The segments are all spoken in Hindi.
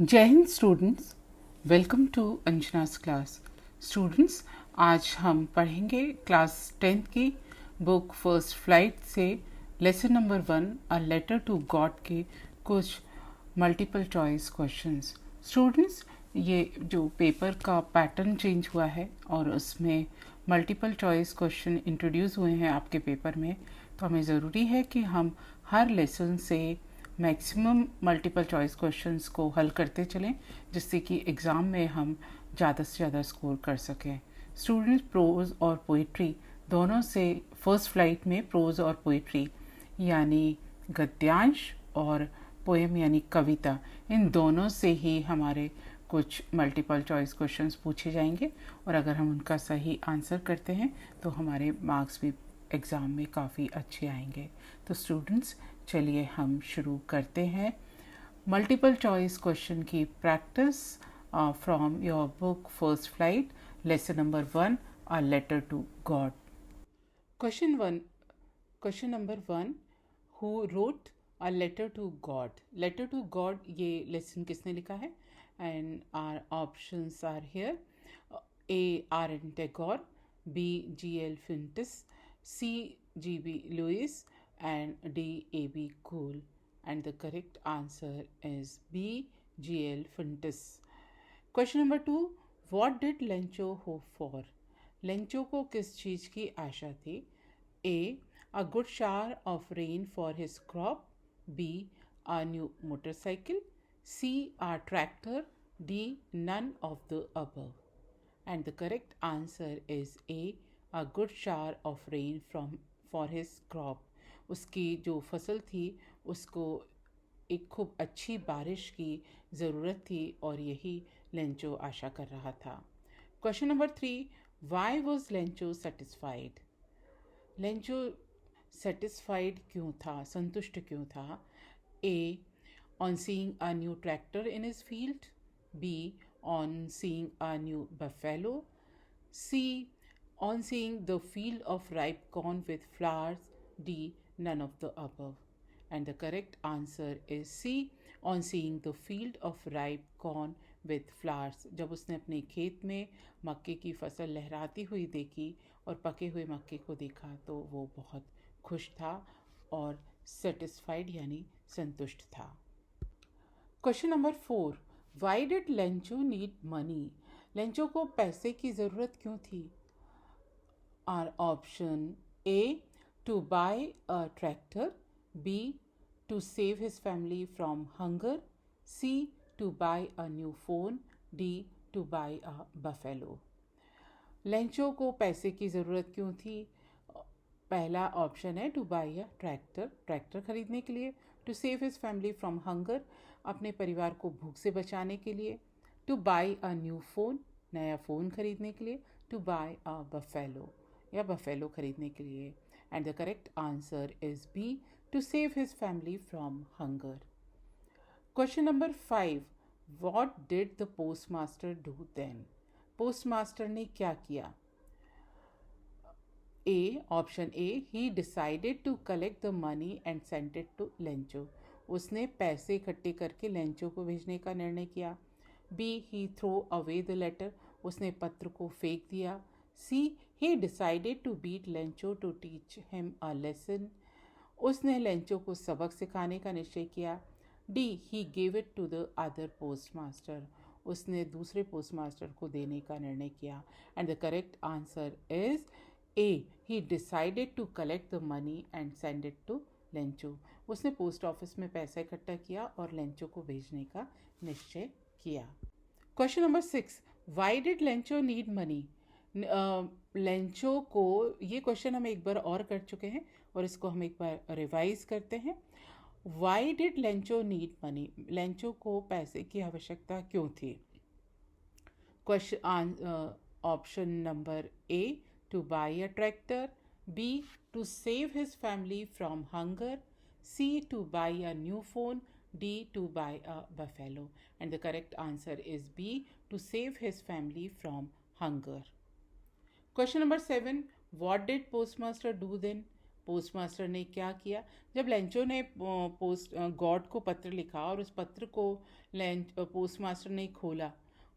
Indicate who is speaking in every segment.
Speaker 1: जय हिंद students, welcome to Anjana's class. Students, आज हम पढ़ेंगे क्लास 10th की बुक फर्स्ट फ्लाइट से lesson number 1 a letter to God के कुछ मल्टीपल चॉइस क्वेश्चंस। स्टूडेंट्स, ये जो पेपर का पैटर्न चेंज हुआ है और उसमें मल्टीपल चॉइस क्वेश्चन इंट्रोड्यूस हुए हैं आपके पेपर में, तो हमें ज़रूरी है कि हम हर लेसन से मैक्सिमम मल्टीपल चॉइस क्वेश्चंस को हल करते चलें, जिससे कि एग्ज़ाम में हम ज़्यादा से ज़्यादा स्कोर कर सकें। स्टूडेंट्स, प्रोज और पोइट्री दोनों से फर्स्ट फ्लाइट में प्रोज और पोइट्री यानी गद्यांश और पोएम यानी कविता, इन दोनों से ही हमारे कुछ मल्टीपल चॉइस क्वेश्चंस पूछे जाएंगे और अगर हम उनका सही आंसर करते हैं तो हमारे मार्क्स भी एग्ज़ाम में काफ़ी अच्छे आएंगे। तो स्टूडेंट्स, चलिए हम शुरू करते हैं मल्टीपल चॉइस क्वेश्चन की practice from your book first flight lesson number 1 a letter to God. Question number 1, who wrote a letter to God. Letter to God ये लेसन किसने लिखा है? And our options are here: A R N Tagore, B G L Fuentes, C G B Luis, and D. A.B. Gould, and the correct answer is B. G.L. Funtis. Question number 2, what did Lencho hope for? Lencho को किस चीज़ की आशा थी? A. A good shower of rain for his crop. B. A new motorcycle. C. A tractor. D. None of the above. And the correct answer is A. A good shower of rain for his crop. उसकी जो फसल थी उसको एक खूब अच्छी बारिश की ज़रूरत थी और यही लेंचो आशा कर रहा था। Question number 3, why was Lencho satisfied? Lencho satisfied क्यों था, संतुष्ट क्यों था? A, on seeing a new tractor in his field. B, on seeing a new buffalo. C, on seeing the field of ripe corn with flowers. D, none of the above. And the correct answer is C, on seeing the field of ripe corn with flowers. जब उसने अपने खेत में मक्के की फसल लहराती हुई देखी और पके हुए मक्के को देखा तो वो बहुत खुश था और सेटिस्फाइड यानी संतुष्ट था। Question number 4, why did Lencho need money? Lencho को पैसे की ज़रूरत क्यों थी? Are option A, to buy a tractor, B, to save his family from hunger, C, to buy a new phone, D, to buy a buffalo. Lencho को पैसे की ज़रूरत क्यों थी? पहला ऑप्शन है to buy a tractor, tractor खरीदने के लिए। To save his family from hunger, अपने परिवार को भूख से बचाने के लिए। To buy a new phone, नया फ़ोन खरीदने के लिए। टू बाई अ बफेलो, या बफेलो खरीदने के लिए। And the correct answer is B, to save his family from hunger. Question number 5, what did the postmaster do then? Postmaster ने क्या किया? A, option A, he decided to collect the money and sent it to Lencho, उसने पैसे इकट्ठे करके लेंचो को भेजने का निर्णय किया। B, he threw away the letter, उसने पत्र को फेंक दिया। C, he decided to beat Lencho to teach him a lesson, उसने लेंचो को सबक सिखाने का निश्चय किया। D, he gave it to the other postmaster, उसने दूसरे पोस्टमास्टर को देने का निर्णय किया। And the correct answer is A, he decided to collect the money and send it to Lencho, उसने पोस्ट ऑफिस में पैसा इकट्ठा किया और लेंचो को भेजने का निश्चय किया। Question number 6, why did Lencho need money? Lencho को, ये क्वेश्चन हम एक बार और कर चुके हैं और इसको हम एक बार रिवाइज करते हैं। Why did Lencho need money? Lencho को पैसे की आवश्यकता क्यों थी? Question option number A, to buy a tractor, B, to save his family from hunger, C, to buy a new phone, D, to buy a buffalo. And the correct answer is B, to save his family from hunger. Question number 7, what did postmaster do then? Post master ने क्या किया? जब लेंचो ने पोस्ट गॉड को पत्र लिखा और उस पत्र को पोस्ट मास्टर ने खोला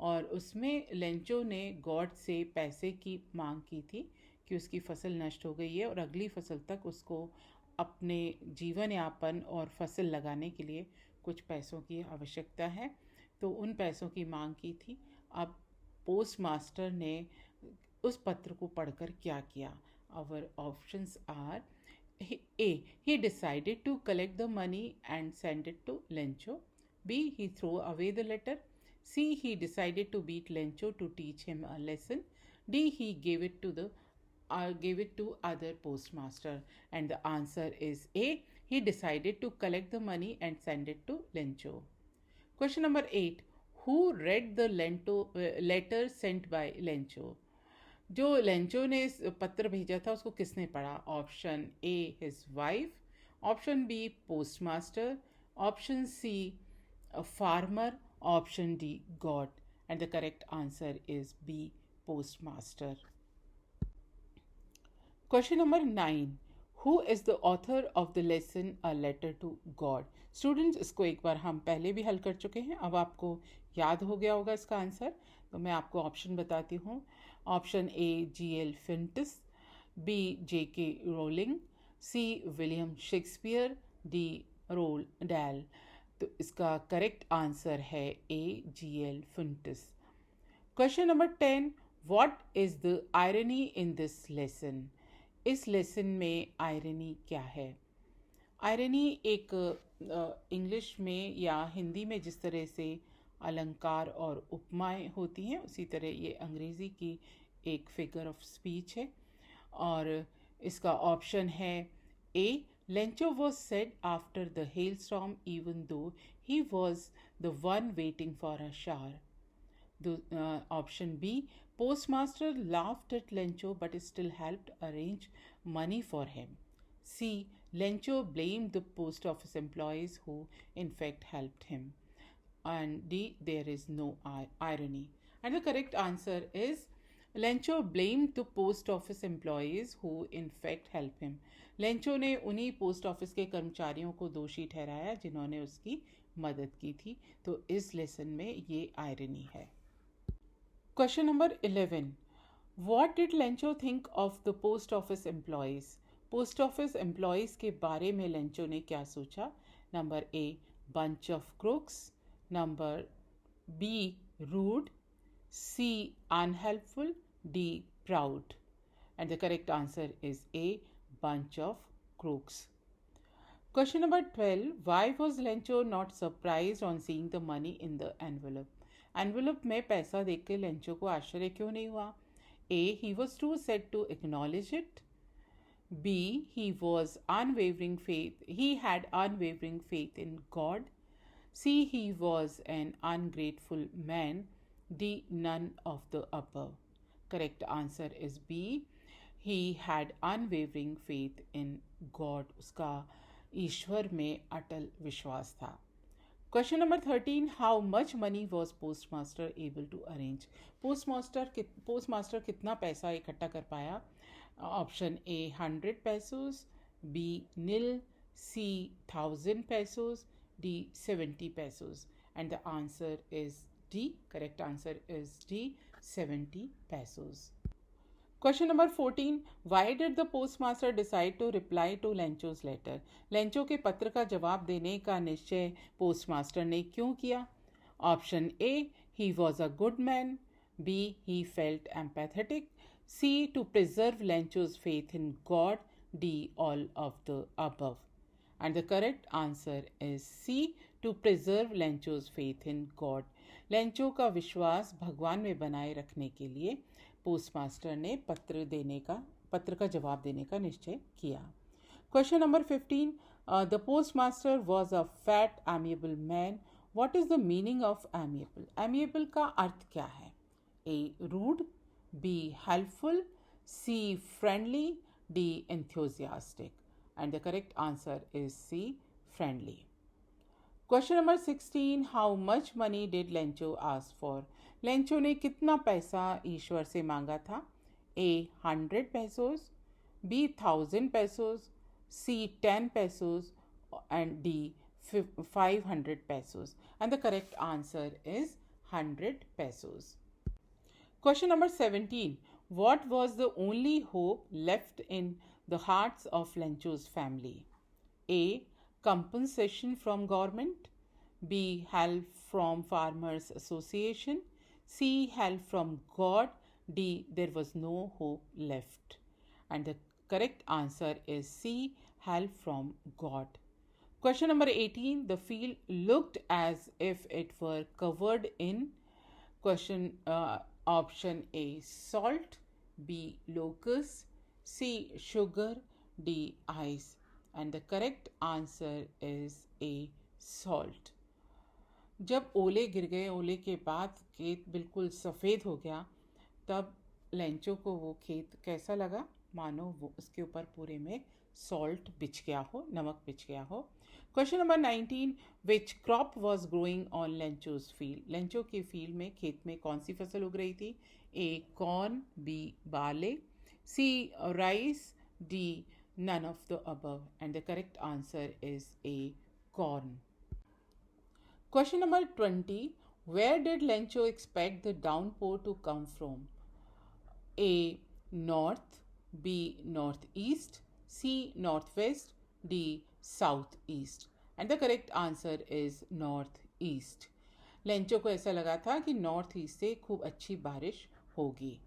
Speaker 1: और उसमें लेंचो ने गॉड से पैसे की मांग की थी कि उसकी फसल नष्ट हो गई है और अगली फसल तक उसको अपने जीवन यापन और फसल लगाने के लिए कुछ पैसों की आवश्यकता है, तो उन पैसों की मांग की थी। अब पोस्ट मास्टर ने उस पत्र को पढ़कर क्या किया? Our options are A. He decided to collect the money and send it to Lencho. B. He threw away the letter. C. He decided to beat Lencho to teach him a lesson. D. He gave it to other postmaster. And the answer is A. He decided to collect the money and send it to Lencho. Question number 8. Who read the letter sent by Lencho? जो लेंचो ने इस पत्र भेजा था उसको किसने पढ़ा? Option A his wife, option B post master, option C farmer, option D God. And the correct answer is B post master. Question number 9. Who is the author of the lesson a letter to God? Students, इसको एक बार हम पहले भी हल कर चुके हैं, अब आपको याद हो गया होगा इसका आंसर। तो मैं आपको ऑप्शन बताती हूँ। Option A G.L. Fuentes, B J.K. Rowling, C William Shakespeare, D Roald Dahl. तो इसका करेक्ट आंसर है A G.L. Fuentes. Question number 10. What is the irony in this lesson? इस लेसन में आयरनी क्या है? आयरनी एक इंग्लिश में या हिंदी में जिस तरह से अलंकार और उपमाएं होती हैं, उसी तरह ये अंग्रेज़ी की एक फिगर ऑफ स्पीच है। और इसका ऑप्शन है A. Lencho was sad after the hail storm even though he was the one waiting for a shower. Option B. postmaster laughed at Lencho but still helped arrange money for him. C. Lencho blamed the post office employees who in fact helped him. And D. There is no irony. And the correct answer is Lencho blamed the post office employees who in fact helped him. Lencho ने उन्हीं पोस्ट ऑफिस के कर्मचारियों को दोषी ठहराया जिन्होंने उसकी मदद की थी। तो इस लेसन में ये आयरनी है। Question number 11. What did Lencho think of the post office employees? Post office employees के बारे में लेंचो ने क्या सोचा? Number A bunch of crooks, number B rude, C unhelpful, D proud. And the correct answer is A bunch of crooks. Question number 12. Why was Lencho not surprised on seeing the money in the envelope? Envelope में पैसा देख के लेंचो को आश्चर्य क्यों नहीं हुआ? A. He was too sad to acknowledge it, B. He was unwavering faith he had unwavering faith in God, C. He was an ungrateful man, D none of the above. Correct answer is B. He had unwavering faith in God, उसका ईश्वर में अटल विश्वास था। Question number 13. How much money was postmaster able to arrange? Postmaster कितना पैसा इकट्ठा कर पाया? Option A 100 pesos, B nil, C 1000 pesos, D 70 pesos. And the answer is D. Correct answer is D 70 pesos. Question number 14. Why did the postmaster decide to reply to Lencho's letter? Lencho के पत्र का जवाब देने का निश्चय पोस्टमास्टर ने क्यों किया? Option A he was a good man, B he felt empathetic, C to preserve Lencho's faith in God, D all of the above. And the correct answer is C to preserve Lencho's faith in God. Lencho का विश्वास भगवान में बनाए रखने के लिए पोस्टमास्टर ने पत्र का जवाब देने का निश्चय किया। Question number 15. The postmaster was a fat amiable man. What is the meaning of amiable? Amiable का अर्थ क्या है? A rude, B helpful, C friendly, D enthusiastic. And the correct answer is C friendly. Question number 16. How much money did Lencho ask for? Lencho ने कितना पैसा ईश्वर से मांगा था? A 100 pesos, B 1000 pesos, C 10 pesos, and D 500 pesos. And the correct answer is 100 pesos. Question number 17. What was the only hope left in the hearts of Lencho's family? A. Compensation from government. B. Help from Farmers Association. C. Help from God. D. There was no hope left. And the correct answer is C. Help from God. Question number 18. The field looked as if it were covered in option A salt, B locust, C sugar, D ice. And the correct answer is A salt. जब ओले गिर गए, ओले के बाद खेत बिल्कुल सफ़ेद हो गया, तब लेंचो को वो खेत कैसा लगा? मानो वो उसके ऊपर पूरे में सॉल्ट बिछ गया हो, नमक बिछ गया हो. Question number 19. Which crop was growing on Lencho's field? Lencho के फील्ड में, खेत में कौन सी फसल उग रही थी? ए corn, B barley, C rice, D none of the above. And the correct answer is A corn. Question number 20. Where did Lencho expect the downpour to come from? A. North, B. Northeast, C. Northwest, D. Southeast. And the correct answer is Northeast. Lencho को ऐसा लगा था कि नॉर्थ ईस्ट से खूब अच्छी बारिश होगी.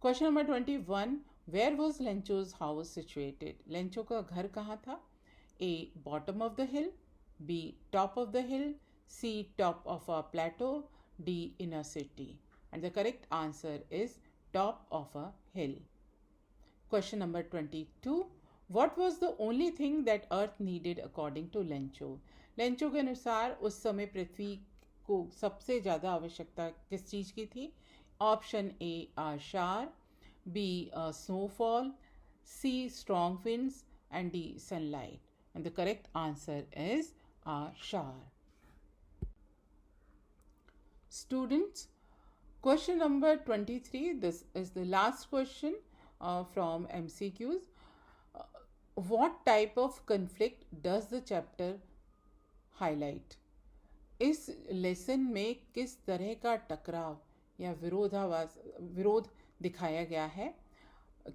Speaker 1: Question number 21. Where was Lencho's house situated? Lencho का घर कहाँ था? A bottom of the hill, B top of the hill, C top of a plateau, D in a city. And the correct answer is top of a hill. Question number 22. What was the only thing that Earth needed according to Lencho? Lencho के अनुसार उस समय पृथ्वी को सबसे ज़्यादा आवश्यकता किस चीज़ की थी? Option A a shower, B snowfall, C strong winds, and D sunlight. And the correct answer is a shower. Students, question number 23. This is the last question from MCQs. What type of conflict does the chapter highlight? इस लेसन में किस तरह का टकराव या विरोध दिखाया गया है?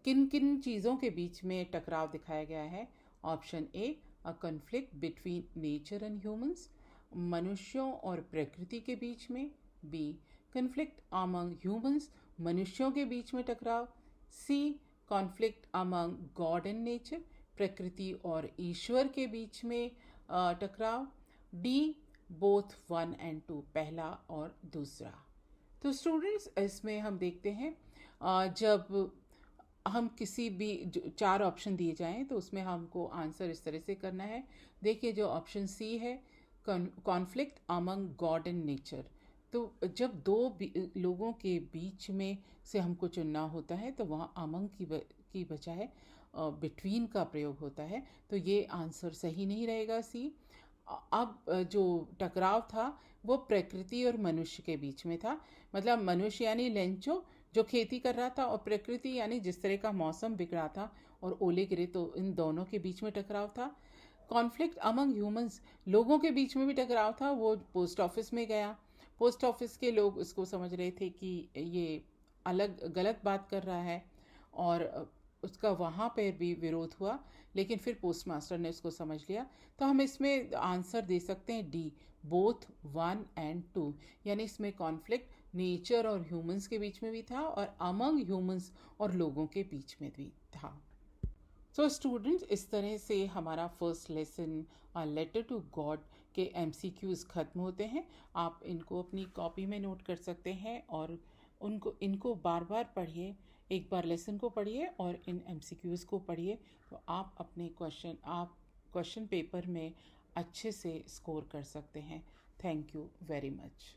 Speaker 1: किन किन चीज़ों के बीच में टकराव दिखाया गया है? Option A a conflict between nature and humans, मनुष्यों और प्रकृति के बीच में. बी कन्फ्लिक्ट अमंग ह्यूमंस, मनुष्यों के बीच में टकराव. C conflict among God and nature, प्रकृति और ईश्वर के बीच में टकराव. डी बोथ 1 and 2, पहला और दूसरा. तो स्टूडेंट्स, इसमें हम देखते हैं जब हम किसी भी 4 ऑप्शन दिए जाएं तो उसमें हमको आंसर इस तरह से करना है. देखिए, जो ऑप्शन सी है, conflict among God and nature, तो जब दो लोगों के बीच में से हमको चुनना होता है तो वहाँ अमंग की बजाय बिटवीन का प्रयोग होता है, तो ये आंसर सही नहीं रहेगा सी. अब जो टकराव था वो प्रकृति और मनुष्य के बीच में था. मतलब मनुष्य यानी लेंचो जो खेती कर रहा था, और प्रकृति यानी जिस तरह का मौसम बिगड़ा था और ओले गिरे, तो इन दोनों के बीच में टकराव था. कॉन्फ्लिक्ट अमंग ह्यूमंस, लोगों के बीच में भी टकराव था. वो पोस्ट ऑफिस में गया, पोस्ट ऑफिस के लोग इसको समझ रहे थे कि ये गलत बात कर रहा है, और उसका वहाँ पर भी विरोध हुआ, लेकिन फिर पोस्ट मास्टर ने उसको समझ लिया. तो हम इसमें आंसर दे सकते हैं डी बोथ 1 and 2, यानी इसमें कॉन्फ्लिक्ट नेचर और ह्यूमंस के बीच में भी था और अमंग ह्यूमंस और लोगों के बीच में भी था. सो स्टूडेंट्स, इस तरह से हमारा first lesson letter to God के MCQs ख़त्म होते हैं. आप इनको अपनी कॉपी में नोट कर सकते हैं और इनको बार बार पढ़िए. एक बार लेसन को पढ़िए और इन MCQs को पढ़िए, तो आप अपने क्वेश्चन पेपर में अच्छे से स्कोर कर सकते हैं. Thank you very much.